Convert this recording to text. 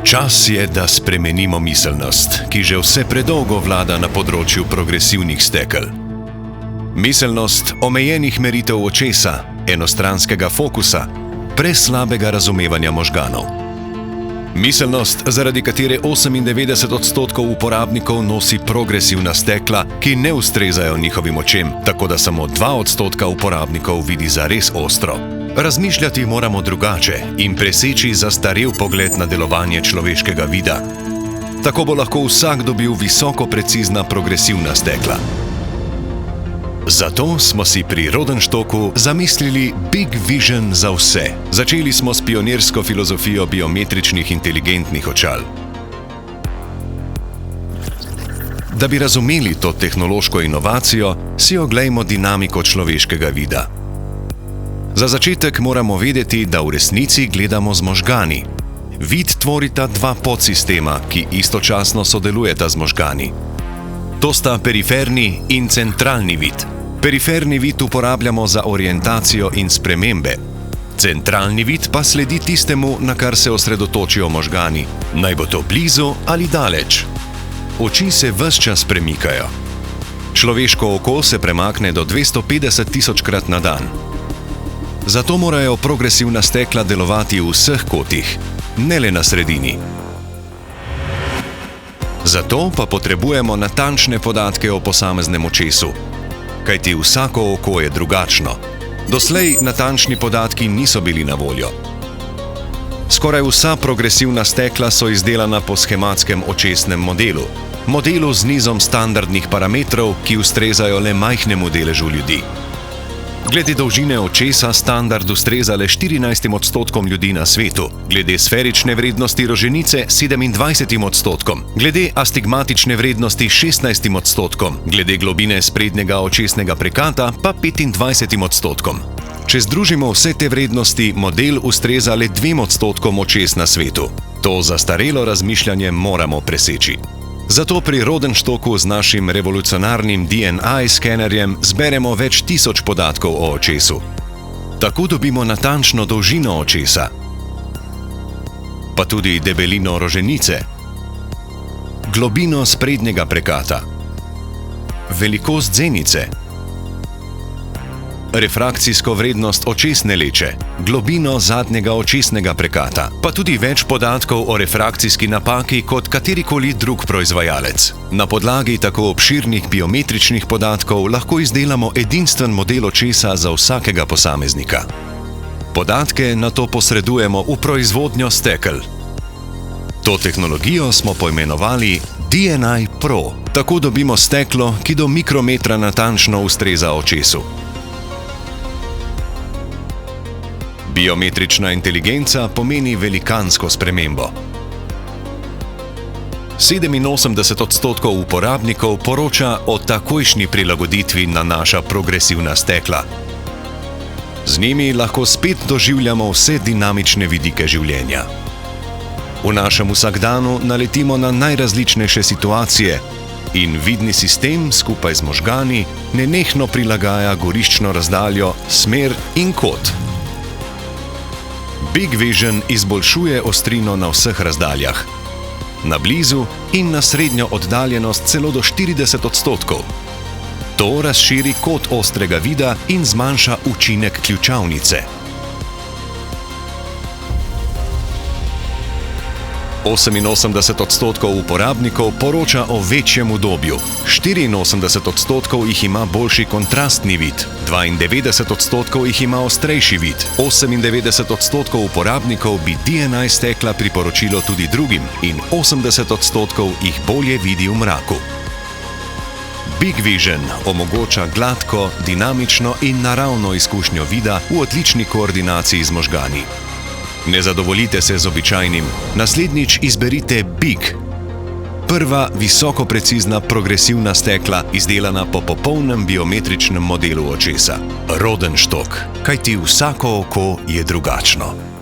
Čas je, da spremenimo miselnost, ki že vse predolgo vlada na področju progresivnih stekel. Miselnost omejenih meritev očesa, enostranskega fokusa, preslabega razumevanja možganov. Miselnost, zaradi katere 98% uporabnikov nosi progresivna stekla, ki ne ustrezajo njihovim očem, tako da samo 2% uporabnikov vidi zares ostro. Razmišljati moramo drugače in preseči zastarel pogled na delovanje človeškega vida. Tako bo lahko vsak dobil visoko precizna progresivna stekla. Zato smo si pri Rodenstoku zamislili Big Vision za vse. Začeli smo s pionirsko filozofijo biometričnih inteligentnih očal. Da bi razumeli to tehnološko inovacijo, si oglejmo dinamiko človeškega vida. Za začetek moramo vedeti, da v resnici gledamo z možgani. Vid tvorita dva podsistema, ki istočasno sodelujeta z možgani. To sta periferni in centralni vid. Periferni vid uporabljamo za orientacijo in spremembe. Centralni vid pa sledi tistemu, na kar se osredotočijo možgani, naj bo to blizu ali daleč. Oči se ves čas premikajo. Človeško oko se premakne do 250 000krat na dan. Zato morajo progresivna stekla delovati v vseh kotih, ne le na sredini. Zato pa potrebujemo natančne podatke o posameznem očesu, kajti vsako oko je drugačno. Doslej natančni podatki niso bili na voljo. Skoraj vsa progresivna stekla so izdelana po shematskem očesnem modelu, modelu z nizom standardnih parametrov, ki ustrezajo le majhnemu deležu ljudi. Glede dolžine očesa standard ustreza le 14% ljudi na svetu, glede sferične vrednosti roženice 27%, glede astigmatične vrednosti 16%, glede globine sprednjega očesnega prekata pa 25%. Če združimo vse te vrednosti, model ustreza le 2% očes na svetu. To zastarelo razmišljanje moramo preseči. Zato pri Rodenstoku z našim revolucionarnim DNI skenerjem zberemo več tisoč podatkov o očesu. Tako dobimo natančno dolžino očesa, pa tudi debelino roženice, globino sprednjega prekata, velikost zenice, refrakcijsko vrednost očesne leče, globino zadnjega očesnega prekata, pa tudi več podatkov o refrakcijski napaki kot katerikoli drug proizvajalec. Na podlagi tako obširnih biometričnih podatkov lahko izdelamo edinstven model očesa za vsakega posameznika. Podatke nato posredujemo v proizvodnjo stekel. To tehnologijo smo poimenovali DNI Pro. Tako dobimo steklo, ki do mikrometra natančno ustreza očesu. Biometrična inteligenca pomeni velikansko spremembo. 87% uporabnikov poroča o takojšnji prilagoditvi na naša progresivna stekla. Z njimi lahko spet doživljamo vse dinamične vidike življenja. V našem vsakdanu naletimo na najrazličnejše situacije in vidni sistem skupaj z možgani nenehno prilagaja goriščno razdaljo, smer in kot. Big Vision izboljšuje ostrino na vseh razdaljah, na blizu in na srednjo oddaljenost celo do 40%. To razširi kot ostrega vida in zmanjša učinek ključavnice. 88% uporabnikov poroča o večjem udobju, 84% jih ima boljši kontrastni vid, 92% jih ima ostrejši vid, 98% uporabnikov bi DNI stekla priporočilo tudi drugim in 80% jih bolje vidi v mraku. Big Vision omogoča gladko, dinamično in naravno izkušnjo vida v odlični koordinaciji z možgani. Ne zadovoljite se z običajnim, naslednjič izberite Big. Prva visoko precizna progresivna stekla, izdelana po popolnem biometričnem modelu očesa. Rodenstok, kajti vsako oko je drugačno.